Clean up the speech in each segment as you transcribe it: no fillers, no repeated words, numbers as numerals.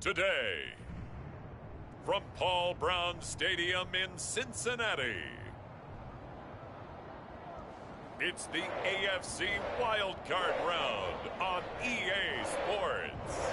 Today, from Paul Brown Stadium in Cincinnati, it's the AFC Wildcard round on EA Sports.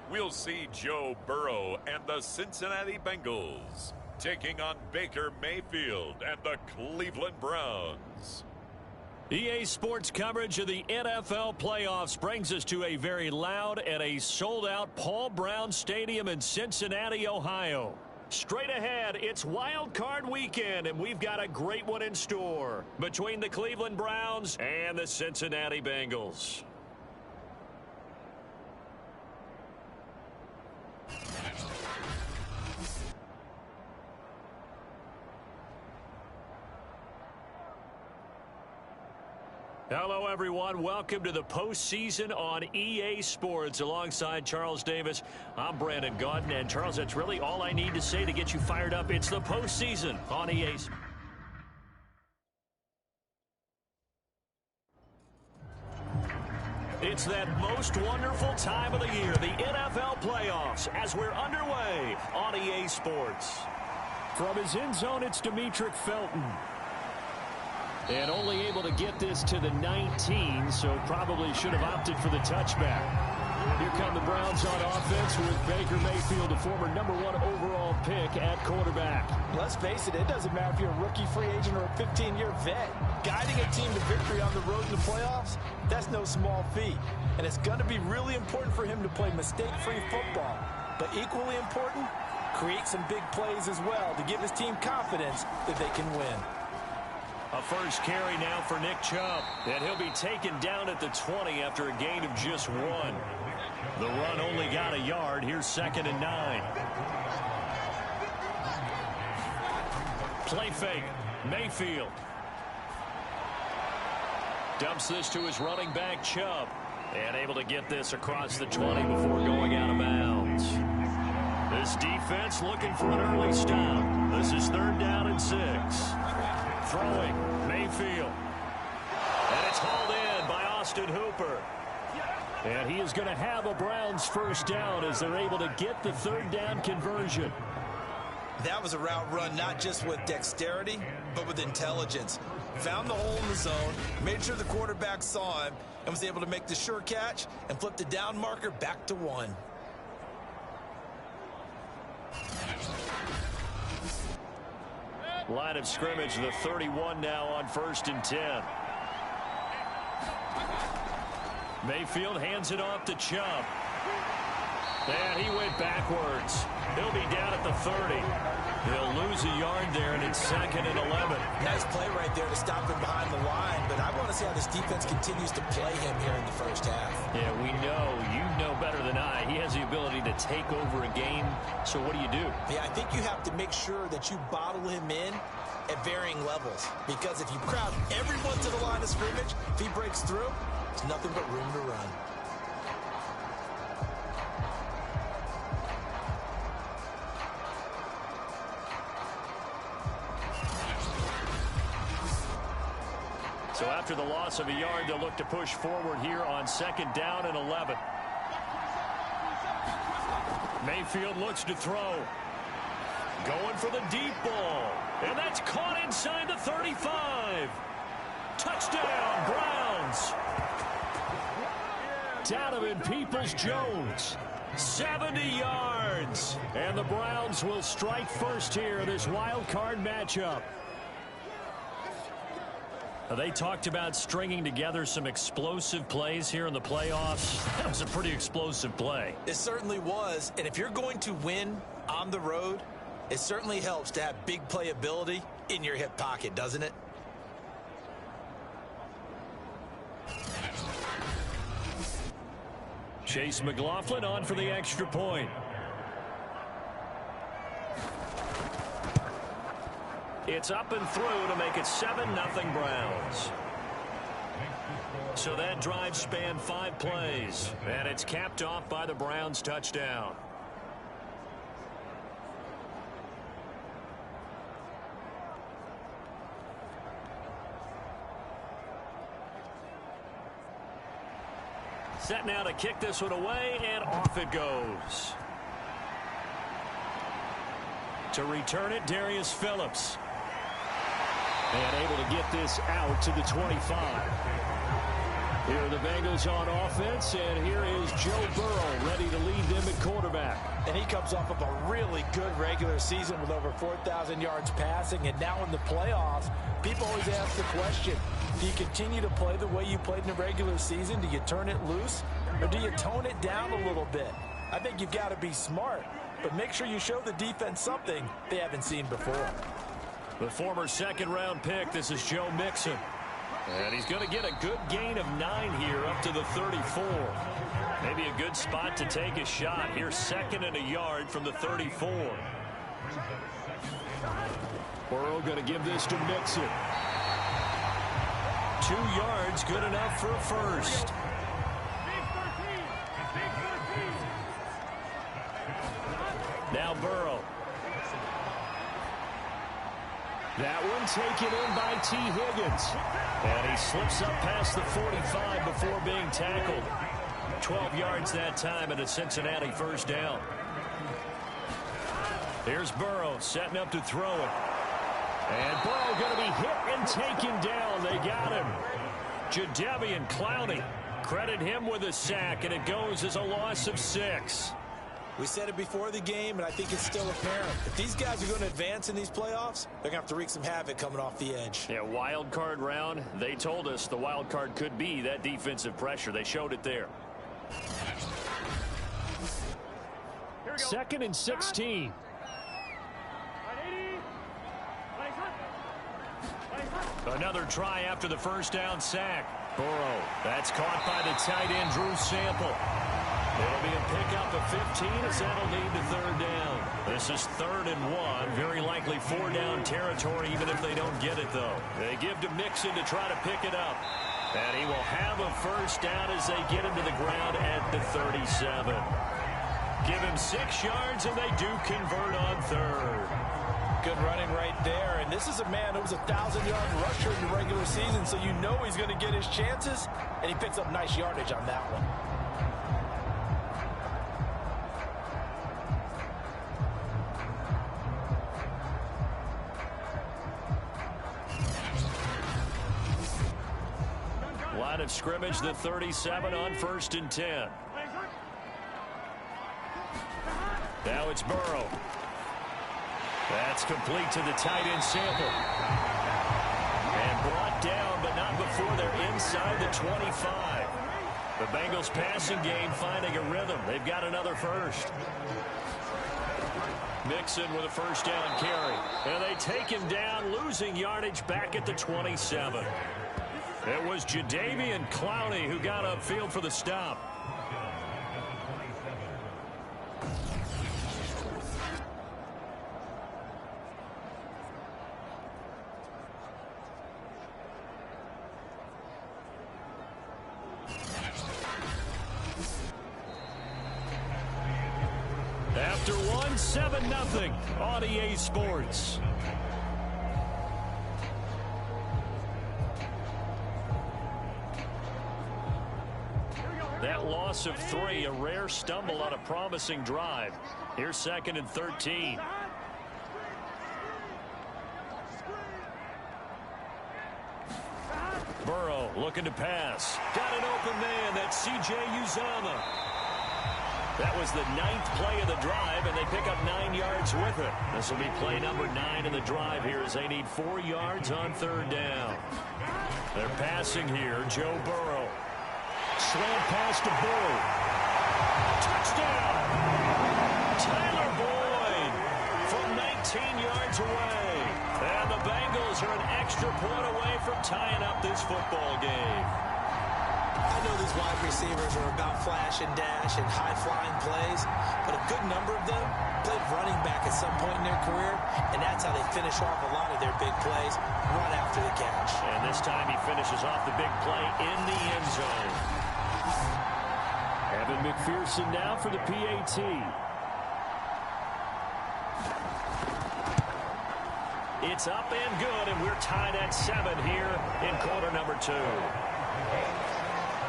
We'll see Joe Burrow and the Cincinnati Bengals taking on Baker Mayfield and the Cleveland Browns. EA Sports coverage of the NFL playoffs brings us to a very loud and a sold-out Paul Brown Stadium in Cincinnati, Ohio. Straight ahead, it's Wild Card weekend, and we've got a great one in store between the Cleveland Browns and the Cincinnati Bengals. Hello, everyone. Welcome to the postseason on EA Sports. Alongside Charles Davis, I'm Brandon Gaudin. And, Charles, that's really all I need to say to get you fired up. It's the postseason on EA Sports. It's that most wonderful time of the year, the NFL playoffs, as we're underway on EA Sports. From his end zone, it's Demetric Felton. And only able to get this to the 19, so probably should have opted for the touchback. Here come the Browns on offense with Baker Mayfield, the former #1 overall pick at quarterback. Let's face it, it doesn't matter if you're a rookie free agent or a 15-year vet. Guiding a team to victory on the road in the playoffs, that's no small feat. And it's going to be really important for him to play mistake-free football. But equally important, create some big plays as well to give his team confidence that they can win. A first carry now for Nick Chubb, and he'll be taken down at the 20 after a gain of just 1. The run only got a yard. Here's 2nd and 9. Play fake. Mayfield dumps this to his running back, Chubb, and able to get this across the 20 before going out of bounds. This defense looking for an early stop. This is 3rd down and 6. Throwing, Mayfield. And it's hauled in by Austin Hooper. And he is going to have a Browns first down as they're able to get the 3rd down conversion. That was a route run not just with dexterity, but with intelligence. Found the hole in the zone, made sure the quarterback saw him, and was able to make the sure catch and flip the down marker back to 1. Line of scrimmage, the 31 now on 1st and 10. Mayfield hands it off to Chubb. And he went backwards. He'll be down at the 30. He'll lose a yard there, and it's 2nd and 11. Nice play right there to stop him behind the line, but I want to see how this defense continues to play him here in the first half. Yeah, we know. You know better than I. He has the ability to take over a game, so what do you do? Yeah, I think you have to make sure that you bottle him in at varying levels, because if you crowd everyone to the line of scrimmage, if he breaks through, there's nothing but room to run. So after the loss of a yard, they'll look to push forward here on 2nd down and 11. Mayfield looks to throw. Going for the deep ball. And that's caught inside the 35. Touchdown, Browns. Donovan Peoples-Jones, 70 yards. And the Browns will strike first here in this wild card matchup. They talked about stringing together some explosive plays here in the playoffs. That was a pretty explosive play. It certainly was. And if you're going to win on the road, it certainly helps to have big playability in your hip pocket, doesn't it? Chase McLaughlin on for the extra point. It's up and through to make it 7-0 Browns. So that drive spanned 5 plays, and it's capped off by the Browns' touchdown. Set now to kick this one away, and off it goes. To return it, Darius Phillips. And able to get this out to the 25. Here are the Bengals on offense, and here is Joe Burrow ready to lead them at quarterback. And he comes off of a really good regular season with over 4,000 yards passing, and now in the playoffs, people always ask the question, do you continue to play the way you played in the regular season? Do you turn it loose, or do you tone it down a little bit? I think you've got to be smart, but make sure you show the defense something they haven't seen before. The former second-round pick, this is Joe Mixon. And he's going to get a good gain of 9 here up to the 34. Maybe a good spot to take a shot. Here's 2nd and a yard from the 34. Burrow going to give this to Mixon. 2 yards, good enough for a first. Now Burrow. That one taken in by T. Higgins. And he slips up past the 45 before being tackled. 12 yards that time and a Cincinnati first down. Here's Burrow setting up to throw it. And Burrow going to be hit and taken down. They got him. Jadeveon Clowney. Credit him with a sack, and it goes as a loss of 6. We said it before the game, and I think it's still apparent. If these guys are going to advance in these playoffs, they're going to have to wreak some havoc coming off the edge. Yeah, wild card round. They told us the wild card could be that defensive pressure. They showed it there. 2nd and 16. Another try after the first down sack. Burrow. That's caught by the tight end, Drew Sample. It'll be a pickup of 15 as that'll lead to 3rd down. This is 3rd and 1. Very likely 4-down territory, even if they don't get it, though. They give to Mixon to try to pick it up. And he will have a first down as they get him to the ground at the 37. Give him 6 yards, and they do convert on 3rd. Good running right there. And this is a man who was a 1,000-yard rusher in the regular season, so you know he's going to get his chances, and he picks up nice yardage on that one. Line of scrimmage, the 37 on 1st and 10. Now it's Burrow. That's complete to the tight end Sample. And brought down, but not before they're inside the 25. The Bengals passing game finding a rhythm. They've got another first. Mixon with a first down carry. And they take him down, losing yardage back at the 27. It was Jadeveon Clowney who got upfield for the stop. After one, 7-0 on EA Sports. That loss of 3, a rare stumble on a promising drive. Here's 2nd and 13. Burrow looking to pass. Got an open man. That's C.J. Uzomah. That was the 9th play of the drive, and they pick up 9 yards with it. This will be play number 9 in the drive here as they need 4 yards on 3rd down. They're passing here. Joe Burrow. Slant pass to Boyd. Touchdown! Tyler Boyd from 19 yards away. And the Bengals are an extra point away from tying up this football game. I know these wide receivers are about flash and dash and high-flying plays, but a good number of them played running back at some point in their career, and that's how they finish off a lot of their big plays, run after after the catch. And this time he finishes off the big play in the end zone. Evan McPherson now for the PAT. It's up and good, and we're tied at 7 here in quarter number 2.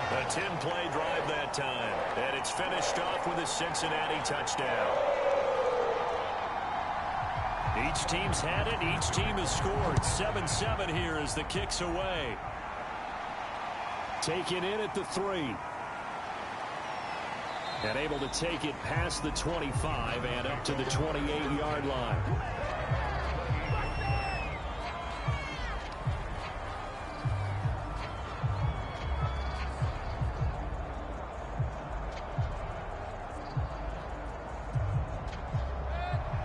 A 10-play drive that time, and it's finished off with a Cincinnati touchdown. Each team's had it. Each team has scored. 7-7 here as the kick's away. Taken in at the 3. And able to take it past the 25 and up to the 28-yard line.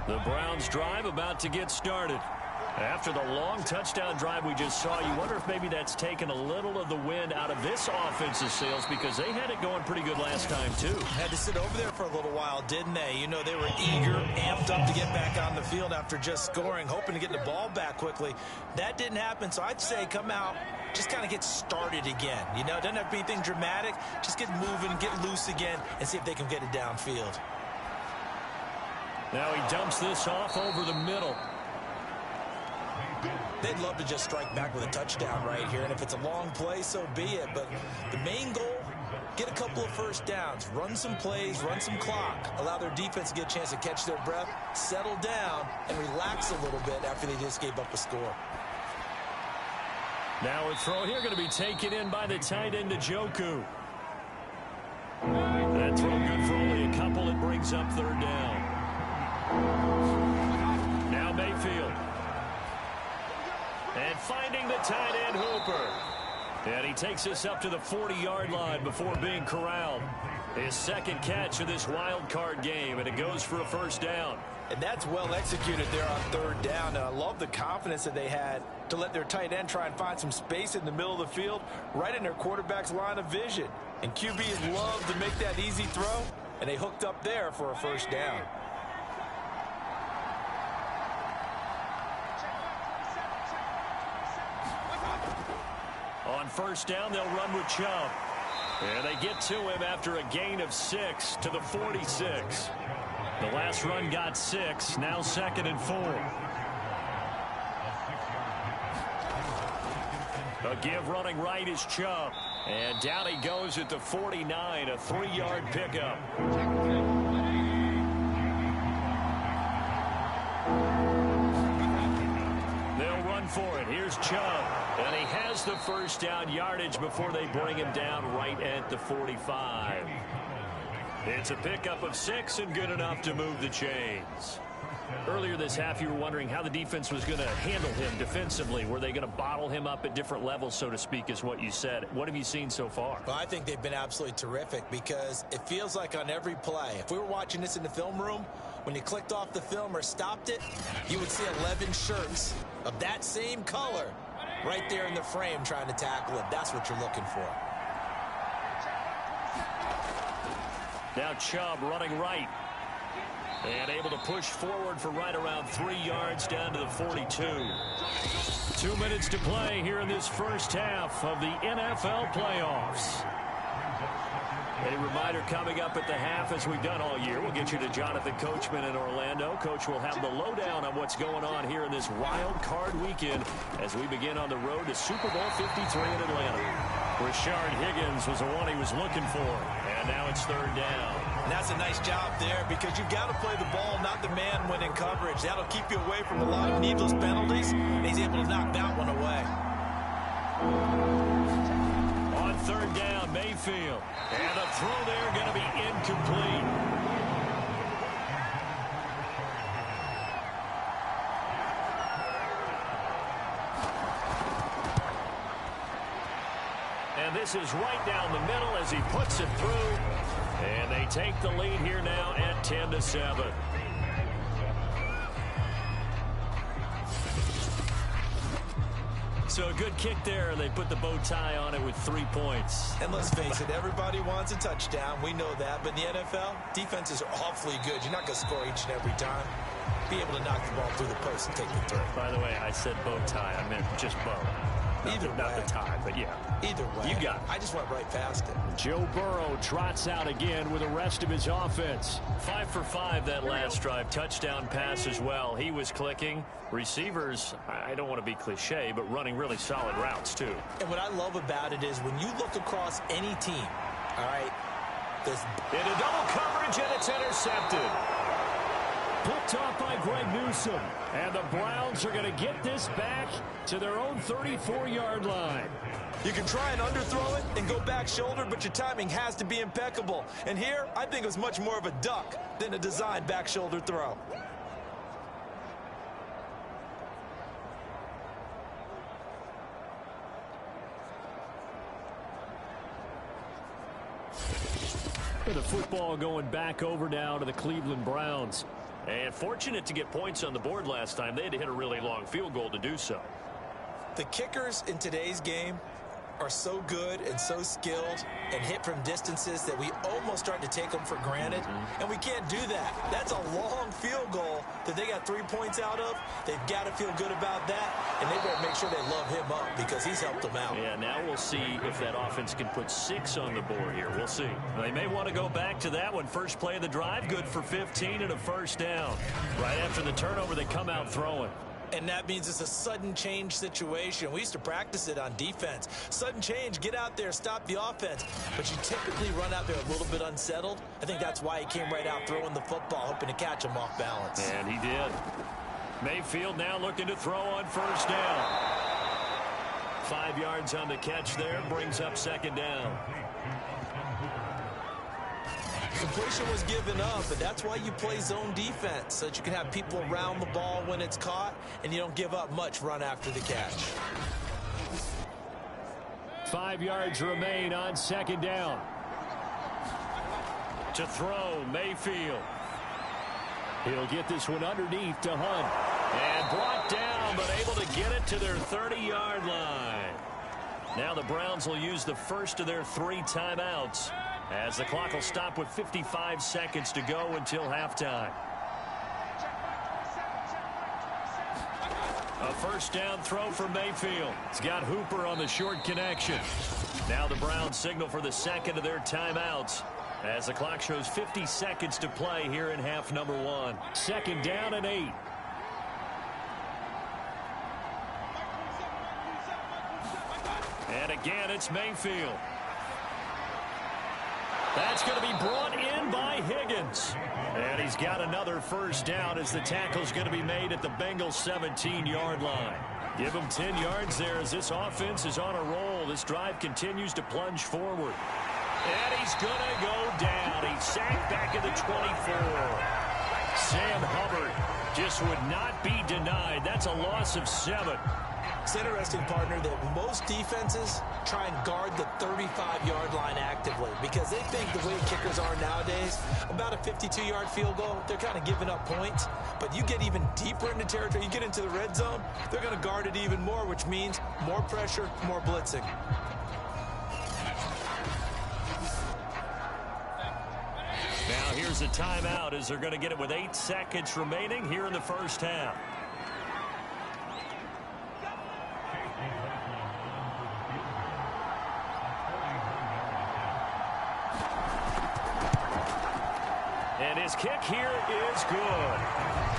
The Browns drive about to get started. After the long touchdown drive we just saw, you wonder if maybe that's taken a little of the wind out of this offense's sails, because they had it going pretty good last time too. Had to sit over there for a little while, didn't they? You know, they were eager, amped up to get back on the field after just scoring, hoping to get the ball back quickly. That didn't happen, so I'd say come out, just kind of get started again. You know, it doesn't have to be anything dramatic. Just get moving, get loose again, and see if they can get it downfield. Now he dumps this off over the middle. They'd love to just strike back with a touchdown right here, and if it's a long play, so be it. But the main goal, get a couple of first downs, run some plays, run some clock, allow their defense to get a chance to catch their breath, settle down, and relax a little bit after they just gave up a score. Now a throw here going to be taken in by the tight end, Njoku. That throw good for only a couple. It brings up 3rd down. Now Mayfield. And finding the tight end, Hooper. And he takes us up to the 40-yard line before being corralled. His second catch of this wild card game, and it goes for a first down. And that's well executed there on 3rd down. And I love the confidence that they had to let their tight end try and find some space in the middle of the field, right in their quarterback's line of vision. And QBs love to make that easy throw, and they hooked up there for a first down. On first down, they'll run with Chubb. And they get to him after a gain of 6 to the 46. The last run got 6, now 2nd and 4. A give running right is Chubb. And down he goes at the 49, a 3-yard pickup. They'll run for it. Here's Chubb. And he has the first down yardage before they bring him down right at the 45. It's a pickup of 6 and good enough to move the chains. Earlier this half, you were wondering how the defense was going to handle him defensively. Were they going to bottle him up at different levels, so to speak, is what you said. What have you seen so far? Well, I think they've been absolutely terrific, because it feels like on every play, if we were watching this in the film room, when you clicked off the film or stopped it, you would see 11 shirts of that same color right there in the frame trying to tackle it. That's what you're looking for. Now Chubb running right. And able to push forward for right around 3 yards down to the 42. 2 minutes to play here in this first half of the NFL playoffs. A reminder coming up at the half, as we've done all year. We'll get you to Jonathan Coachman in Orlando. Coach will have the lowdown on what's going on here in this wild card weekend as we begin on the road to Super Bowl 53 in Atlanta. Rashard Higgins was the one he was looking for. And now it's 3rd down. And that's a nice job there, because you've got to play the ball, not the man when in coverage. That'll keep you away from a lot of needless penalties, and he's able to knock that one away. On 3rd down, Mayfield. And a throw there going to be incomplete. And this is right down the middle as he puts it through. And they take the lead here now at 10-7. So a good kick there, and they put the bow tie on it with 3 points. And let's face it, everybody wants a touchdown. We know that. But in the NFL, defenses are awfully good. You're not going to score each and every time. be able to knock the ball through the post and take the throw. By the way, I said bow tie. I meant just bow. Not the tie, but yeah. Either way. You got it. I just went right past it. Joe Burrow trots out again with the rest of his offense. 5 for 5 that last drive. Touchdown pass as well. He was clicking. Receivers, I don't want to be cliche, but running really solid routes too. And what I love about it is when you look across any team, all right, into double coverage, and it's intercepted. Picked off by Greg Newsome. And the Browns are going to get this back to their own 34-yard line. You can try and underthrow it and go back shoulder, but your timing has to be impeccable. And here, I think it was much more of a duck than a designed back shoulder throw. The football going back over now to the Cleveland Browns. And fortunate to get points on the board last time. They had to hit a really long field goal to do so. The kickers in today's game are so good and so skilled and hit from distances that we almost start to take them for granted. And we can't do that. That's a long field goal that they got 3 points out of. They've got to feel good about that. And they better make sure they love him up because he's helped them out. Yeah, now we'll see if that offense can put 6 on the board here. We'll see. They may want to go back to that one. First play of the drive, good for 15 and a first down. Right after the turnover, they come out throwing. And that means it's a sudden change situation. We used to practice it on defense. Sudden change, get out there, stop the offense. But you typically run out there a little bit unsettled. I think that's why he came right out throwing the football, hoping to catch him off balance. And he did. Mayfield now looking to throw on first down. 5 yards on the catch there, brings up second down. Completion was given up, but that's why you play zone defense, so that you can have people around the ball when it's caught, and you don't give up much run after the catch. 5 yards remain on second down. To throw, Mayfield. He'll get this one underneath to Hunt. And brought down, but able to get it to their 30-yard line. Now the Browns will use the first of their 3 timeouts, as the clock will stop with 55 seconds to go until halftime. A first down throw for Mayfield. It's got Hooper on the short connection. Now the Browns signal for the second of their timeouts, as the clock shows 50 seconds to play here in half number 1. Second down and 8. And again, it's Mayfield. That's going to be brought in by Higgins. And he's got another first down as the tackle's going to be made at the Bengals 17-yard line. Give him 10 yards there as this offense is on a roll. This drive continues to plunge forward. And he's going to go down. He's sacked back at the 24. Sam Hubbard just would not be denied. That's a loss of 7. It's interesting, partner, that most defenses try and guard the 35-yard line actively because they think the way kickers are nowadays, about a 52-yard field goal, they're kind of giving up points. But you get even deeper into territory, you get into the red zone, they're going to guard it even more, which means more pressure, more blitzing. Now here's a timeout as they're going to get it with 8 seconds remaining here in the first half. And his kick here is good.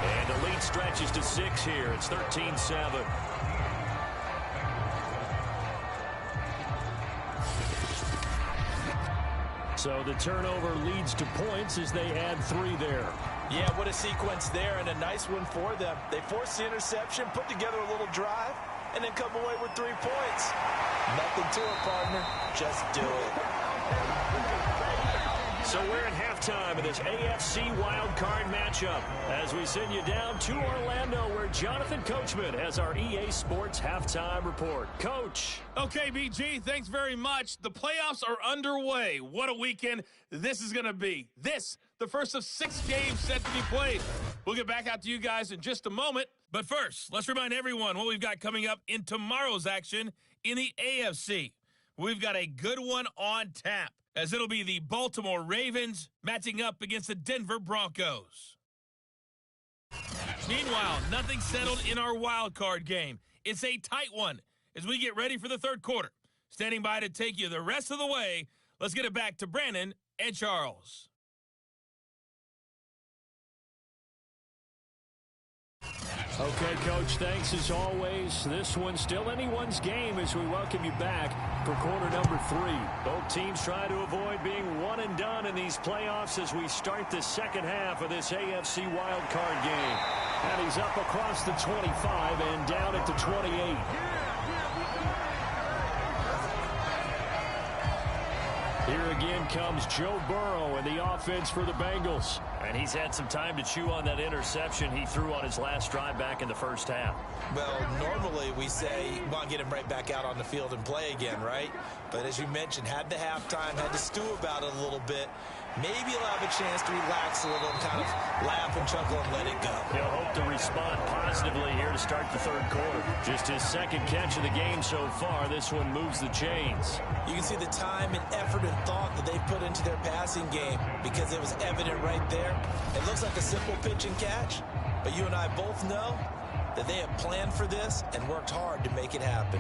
And the lead stretches to 6 here. It's 13-7. So the turnover leads to points as they add 3 there. Yeah, what a sequence there, and a nice one for them. They forced the interception, put together a little drive, and then come away with 3 points. Nothing to it, partner. Just do it. So we're at halftime of this AFC Wildcard matchup as we send you down to Orlando, where Jonathan Coachman has our EA Sports halftime report. Coach. Okay, BG, thanks very much. The playoffs are underway. What a weekend this is going to be. The first of 6 games set to be played. We'll get back out to you guys in just a moment. But first, let's remind everyone what we've got coming up in tomorrow's action in the AFC. We've got a good one on tap, as it'll be the Baltimore Ravens matching up against the Denver Broncos. Meanwhile, nothing settled in our wild card game. It's a tight one as we get ready for the third quarter. Standing by to take you the rest of the way, let's get it back to Brandon and Charles. Okay, Coach, thanks as always. This one's still anyone's game as we welcome you back for quarter number 3. Both teams try to avoid being one and done in these playoffs as we start the second half of this AFC wildcard game. And he's up across the 25 and down at the 28. Here again comes Joe Burrow and the offense for the Bengals. And he's had some time to chew on that interception he threw on his last drive back in the first half. Well, normally we say, well, get him right back out on the field and play again, right? But as you mentioned, had the halftime, had to stew about it a little bit. Maybe he'll have a chance to relax a little and kind of laugh and chuckle and let it go. He'll hope to respond positively here to start the third quarter. Just his second catch of the game so far. This one moves the chains. You can see the time and effort and thought that they put into their passing game because it was evident right there. It looks like a simple pitch and catch, but you and I both know that they have planned for this and worked hard to make it happen.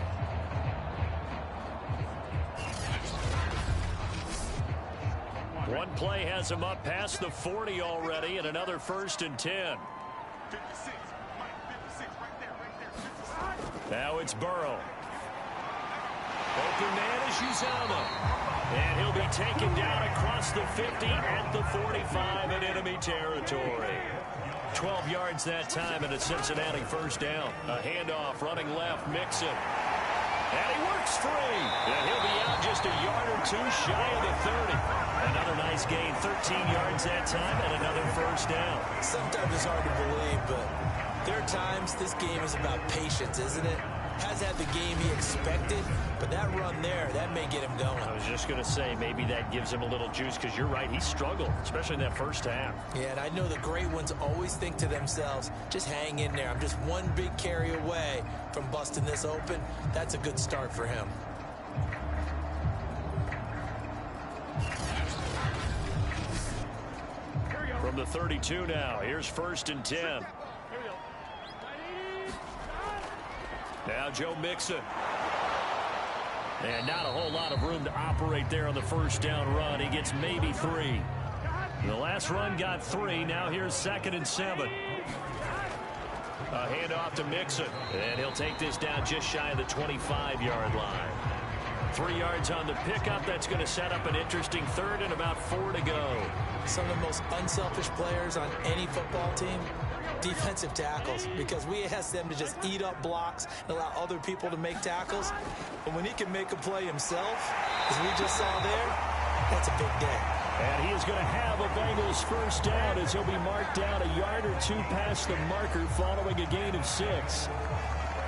One play has him up past the 40 already, and another 1st and 10. Now it's Burrow. Open man is Uzama. And he'll be taken down across the 50 at the 45 in enemy territory. 12 yards that time and a Cincinnati first down. A handoff running left, Mixon. And he works free. And he'll be out just a yard or two shy of the 30. Another nice gain, 13 yards that time, and another first down. Sometimes it's hard to believe, but there are times this game is about patience, isn't it? Has had the game he expected, but that run there, that may get him going. I was just going to say, maybe that gives him a little juice, because you're right, he struggled, especially in that first half. Yeah, and I know the great ones always think to themselves, just hang in there. I'm just one big carry away from busting this open. That's a good start for him. From the 32 now, here's 1st and 10. Now Joe Mixon. And not a whole lot of room to operate there on the first down run. He gets maybe 3. The last run got 3. Now here's 2nd and 7. A handoff to Mixon. And he'll take this down just shy of the 25-yard line. 3 yards on the pickup. That's going to set up an interesting 3rd and about 4 to go. Some of the most unselfish players on any football team, defensive tackles, because we ask them to just eat up blocks and allow other people to make tackles. But when he can make a play himself, as we just saw there, that's a big day. And he is going to have a Bengals first down as he'll be marked down a yard or 2 past the marker following a gain of 6.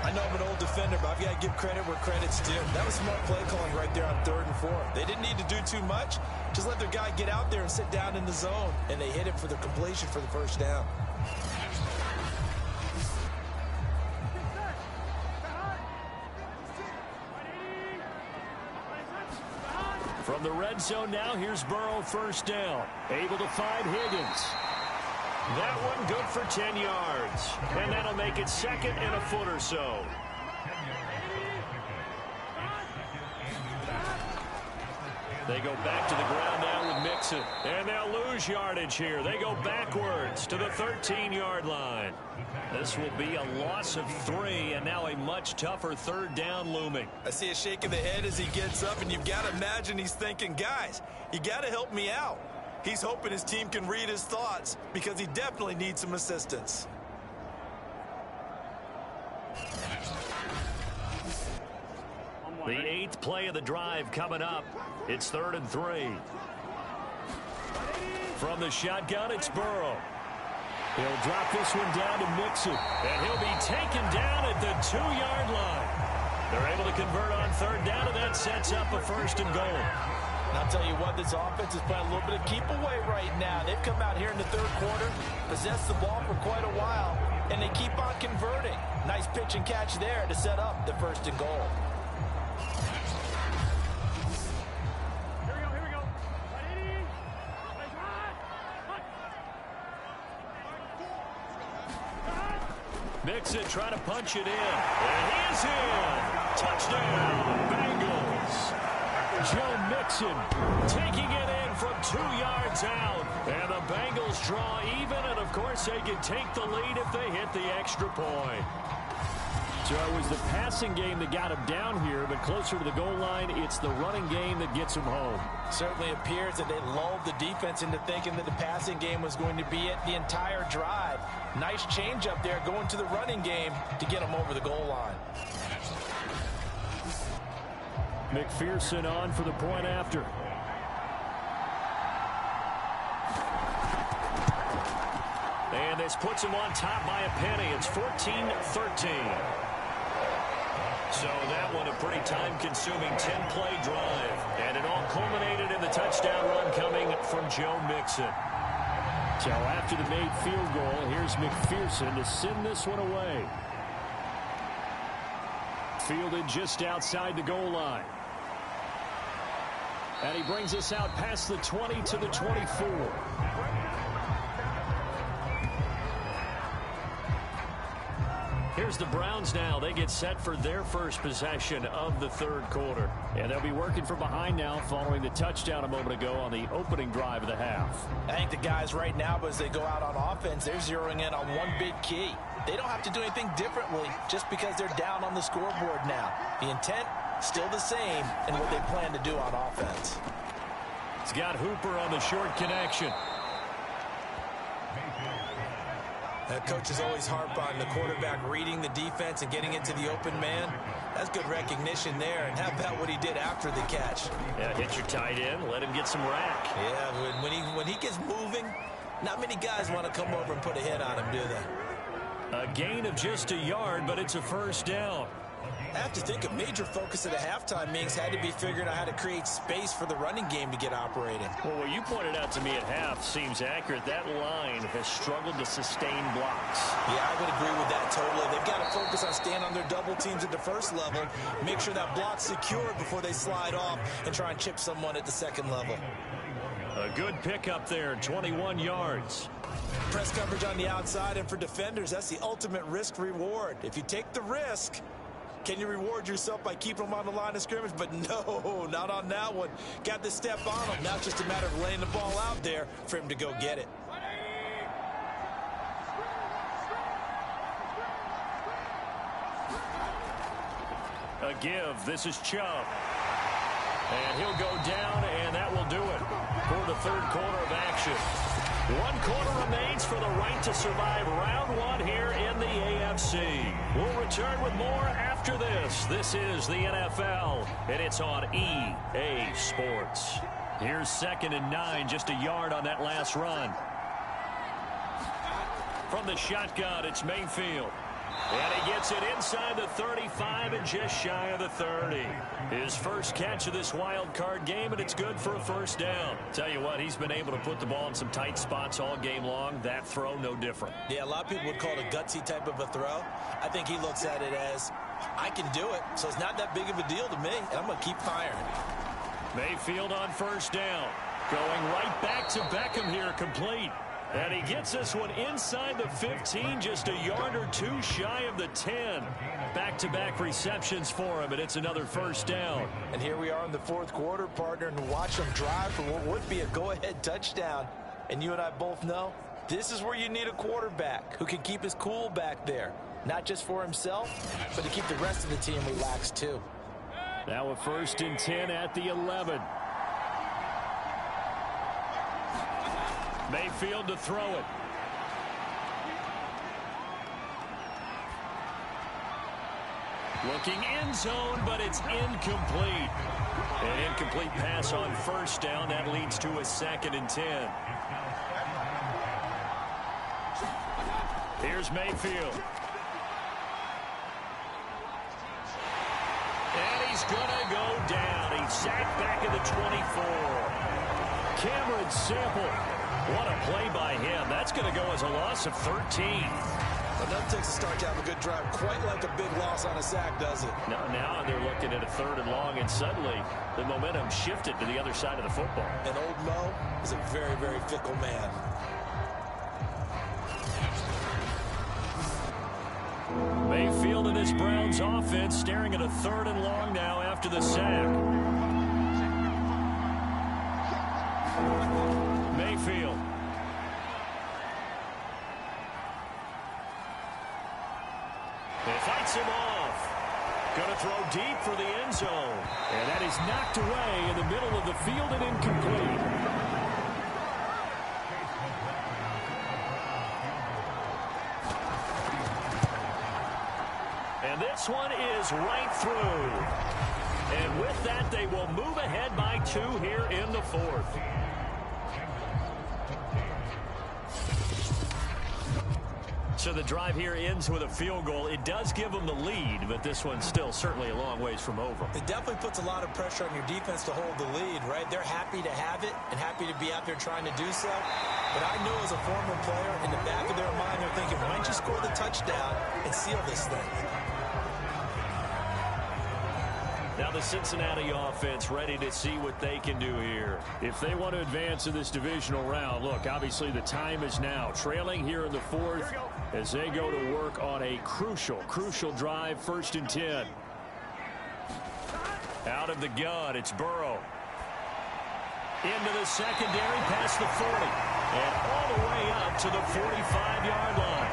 I know I'm an old defender, but I've got to give credit where credit's due. That was smart play calling right there on 3rd and 4. They didn't need to do too much. Just let their guy get out there and sit down in the zone, and they hit it for the completion for the first down. From the red zone now, here's Burrow first down. Able to find Higgins. That one good for 10 yards. And that'll make it 2nd and a foot or so. They go back to the ground now with Mixon. And they'll lose yardage here. They go backwards to the 13-yard line. This will be a loss of 3, and now a much tougher 3rd down looming. I see a shake of the head as he gets up, and you've got to imagine he's thinking, guys, you got to help me out. He's hoping his team can read his thoughts because he definitely needs some assistance. The 8th play of the drive coming up. It's 3rd and 3. From the shotgun, it's Burrow. He'll drop this one down to Mixon. And he'll be taken down at the 2-yard line. They're able to convert on 3rd down, and that sets up a 1st and goal. And I'll tell you what, this offense is playing a little bit of keep away right now. They've come out here in the 3rd quarter, possessed the ball for quite a while, and they keep on converting. Nice pitch and catch there to set up the 1st and goal. Here we go. Mixon trying to punch it in. And he is in. Touchdown, Bengals. Joe Mixon taking it in from 2 yards out. And the Bengals draw even, and of course they can take the lead if they hit the extra point. So it was the passing game that got him down here, but closer to the goal line, it's the running game that gets him home. Certainly appears that they lulled the defense into thinking that the passing game was going to be it the entire drive. Nice change up there going to the running game to get him over the goal line. McPherson on for the point after. And this puts him on top by a penny. It's 14-13. So that one a pretty time-consuming 10-play drive. And it all culminated in the touchdown run coming from Joe Mixon. So after the made field goal, here's McPherson to send this one away. Fielded just outside the goal line. And he brings us out past the 20 to the 24. Here's the Browns now. They get set for their first possession of the third quarter. And they'll be working from behind now following the touchdown a moment ago on the opening drive of the half. I think the guys right now, as they go out on offense, they're zeroing in on one big key. They don't have to do anything differently just because they're down on the scoreboard now. The intent, still the same in what they plan to do on offense. It's got Hooper on the short connection. Coaches always harp on the quarterback reading the defense and getting it to the open man. That's good recognition there. And how about what he did after the catch? Yeah, hit your tight end, let him get some rack. Yeah, when he gets moving, not many guys want to come over and put a hit on him, do they? A gain of just a yard, but it's a first down. I have to think a major focus of the halftime meetings had to be figuring out how to create space for the running game to get operating. Well, what you pointed out to me at half seems accurate. That line has struggled to sustain blocks. Yeah, I would agree with that totally. They've got to focus on staying on their double teams at the first level, make sure that block's secured before they slide off and try and chip someone at the second level. A good pickup there, 21 yards. Press coverage on the outside, and for defenders, that's the ultimate risk-reward. If you take the risk, can you reward yourself by keeping them on the line of scrimmage? But no, not on that one. Got the step on him. Now it's just a matter of laying the ball out there for him to go get it. A give. This is Chubb. And he'll go down, and that will do it for the third quarter of action. 1 quarter remains for the right to survive round one here in the AFC. We'll return with more after this. This is the NFL, and it's on EA Sports. Here's 2nd and 9, just a yard on that last run. From the shotgun, it's Mayfield. And he gets it inside the 35 and just shy of the 30. His first catch of this wild card game, and it's good for a first down. Tell you what, he's been able to put the ball in some tight spots all game long. That throw, no different. Yeah, a lot of people would call it a gutsy type of a throw. I think he looks at it as, I can do it, so it's not that big of a deal to me, and I'm going to keep firing. Mayfield on first down. Going right back to Beckham here, complete. And he gets this one inside the 15, just a yard or two shy of the 10. Back-to-back receptions for him, and it's another first down. And here we are in the fourth quarter, partner, and watch him drive for what would be a go-ahead touchdown. And you and I both know this is where you need a quarterback who can keep his cool back there. Not just for himself, but to keep the rest of the team relaxed, too. Now a 1st and 10 at the 11. Mayfield to throw it. Looking end zone, but it's incomplete. An incomplete pass on first down. That leads to a 2nd and 10. Here's Mayfield. And he's going to go down. He's sacked back at the 24. Cameron Sample. What a play by him. That's going to go as a loss of 13. But that takes a start to have a good drive. Quite like a big loss on a sack, does it? Now they're looking at a 3rd and long, and suddenly the momentum shifted to the other side of the football. And old Mo is a very, very fickle man. this Browns offense, staring at a 3rd and long now after the sack. Mayfield. He fights him off. Going to throw deep for the end zone. And that is knocked away in the middle of the field and incomplete. And this one is right through. And with that, they will move ahead by 2 here in the 4th. So the drive here ends with a field goal. It does give them the lead, but this one's still certainly a long ways from over. It definitely puts a lot of pressure on your defense to hold the lead, right? They're happy to have it and happy to be out there trying to do so. But I know as a former player, in the back of their mind, they're thinking, why don't you score the touchdown and seal this thing? Now the Cincinnati offense ready to see what they can do here. If they want to advance in this divisional round, look, obviously the time is now. Trailing here in the 4th as they go to work on a crucial drive, 1st and 10. Out of the gun, it's Burrow. Into the secondary, past the 40. And all the way up to the 45-yard line.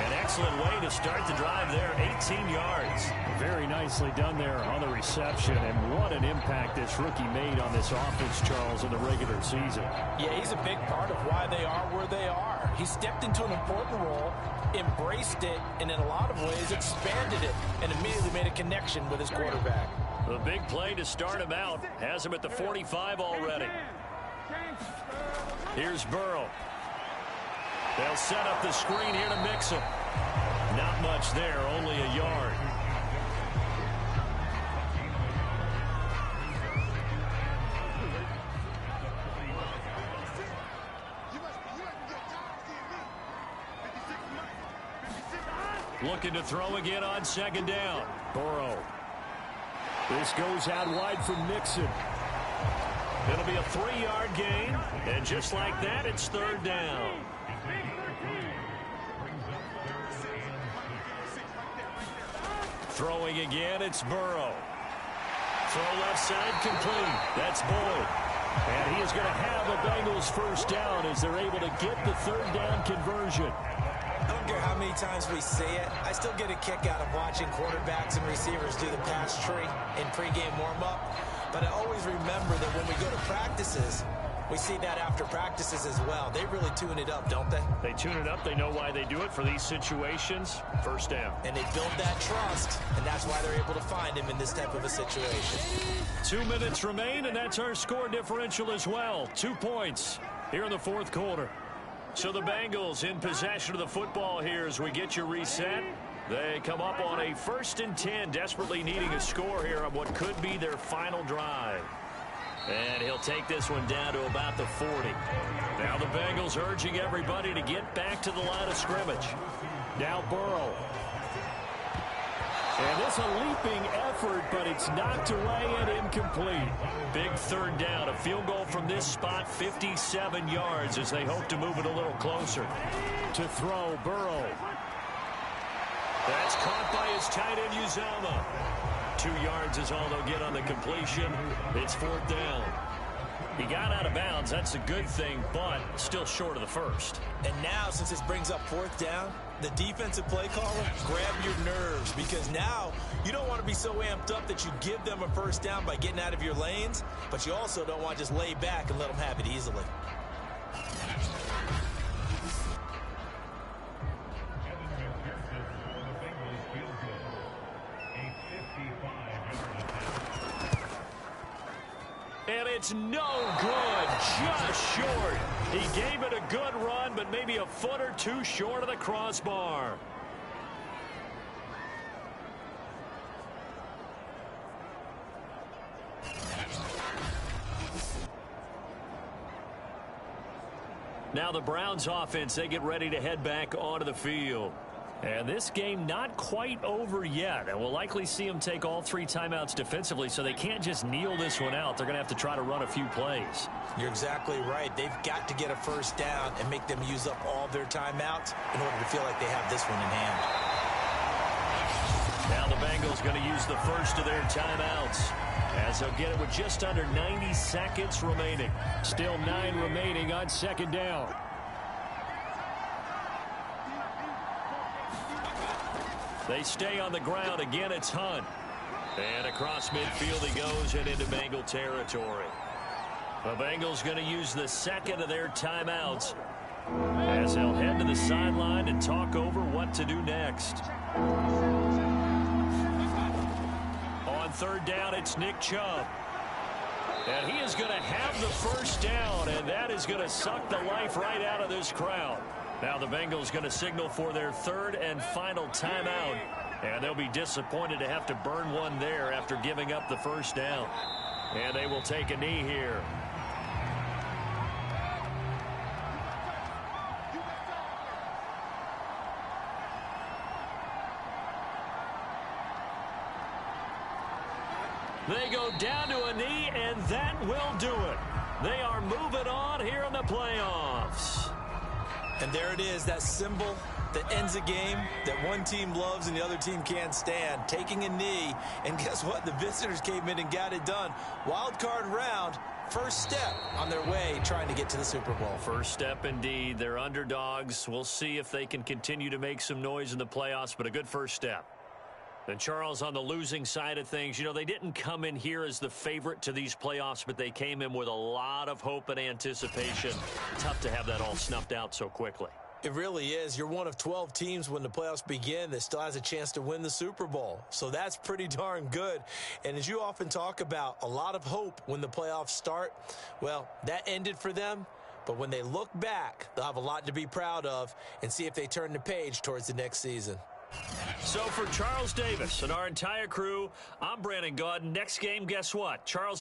An excellent way to start the drive there, 18 yards. Very nicely done there on the reception, and what an impact this rookie made on this offense, Charles, in the regular season. Yeah, he's a big part of why they are where they are. He stepped into an important role, embraced it, and in a lot of ways expanded it, and immediately made a connection with his quarterback. The big play to start him out has him at the 45 already. Here's Burrow. They'll set up the screen here to mix him. Not much there, only a yard. Looking to throw again on 2nd down. Burrow. This goes out wide for Mixon. It'll be a 3-yard gain, and just like that, it's 3rd down. Throwing again, it's Burrow. Throw left side complete. That's Boyd. And he is going to have a Bengals 1st down as they're able to get the 3rd down conversion. I don't care how many times we say it, I still get a kick out of watching quarterbacks and receivers do the pass tree in pregame warm-up. But I always remember that when we go to practices, we see that after practices as well. They really tune it up, don't they? They tune it up. They know why they do it for these situations. 1st down. And they build that trust, and that's why they're able to find him in this type of a situation. 2 minutes remain, and that's our score differential as well. 2 points here in the 4th quarter. So the Bengals in possession of the football here as we get you reset. They come up on a 1st and 10, desperately needing a score here on what could be their final drive. And he'll take this one down to about the 40. Now the Bengals urging everybody to get back to the line of scrimmage. Now Burrow. And this a leaping effort, but it's knocked away and incomplete. Big 3rd down. A field goal from this spot, 57 yards as they hope to move it a little closer. To throw, Burrow. That's caught by his tight end, Uzama. 2 yards is all they'll get on the completion. It's 4th down. He got out of bounds. That's a good thing, but still short of the 1st. And now, since this brings up 4th down, the defensive play caller, grab your nerves, because now you don't want to be so amped up that you give them a 1st down by getting out of your lanes, but you also don't want to just lay back and let them have it easily. And it's no good, just short. He gave it a good run, but maybe a foot or 2 short of the crossbar. Now the Browns offense, they get ready to head back onto the field. And this game not quite over yet. And we'll likely see them take all 3 timeouts defensively, so they can't just kneel this one out. They're going to have to try to run a few plays. You're exactly right. They've got to get a 1st down and make them use up all their timeouts in order to feel like they have this one in hand. Bengals going to use the first of their timeouts, as they'll get it with just under 90 seconds remaining. Still 9 remaining on second down. They stay on the ground. Again, it's Hunt. And across midfield he goes and into Bengal territory. The Bengals going to use the second of their timeouts, as they'll head to the sideline and talk over what to do next. On third down, it's Nick Chubb. And he is going to have the first down, and that is going to suck the life right out of this crowd. Now the Bengals going to signal for their third and final timeout, and they'll be disappointed to have to burn one there after giving up the first down. And they will take a knee here. They go down to a knee, and that will do it. They are moving on here in the playoffs. And there it is, that symbol that ends a game that one team loves and the other team can't stand. Taking a knee, and guess what? The visitors came in and got it done. Wild card round, first step on their way trying to get to the Super Bowl. First step indeed. They're underdogs. We'll see if they can continue to make some noise in the playoffs, but a good first step. And Charles, on the losing side of things, you know, they didn't come in here as the favorite to these playoffs, but they came in with a lot of hope and anticipation. Tough to have that all snuffed out so quickly. It really is. You're one of 12 teams when the playoffs begin that still has a chance to win the Super Bowl. So that's pretty darn good. And as you often talk about, a lot of hope when the playoffs start. Well, that ended for them. But when they look back, they'll have a lot to be proud of and see if they turn the page towards the next season. So for Charles Davis and our entire crew, I'm Brandon Gaudin. Next game, guess what? Charles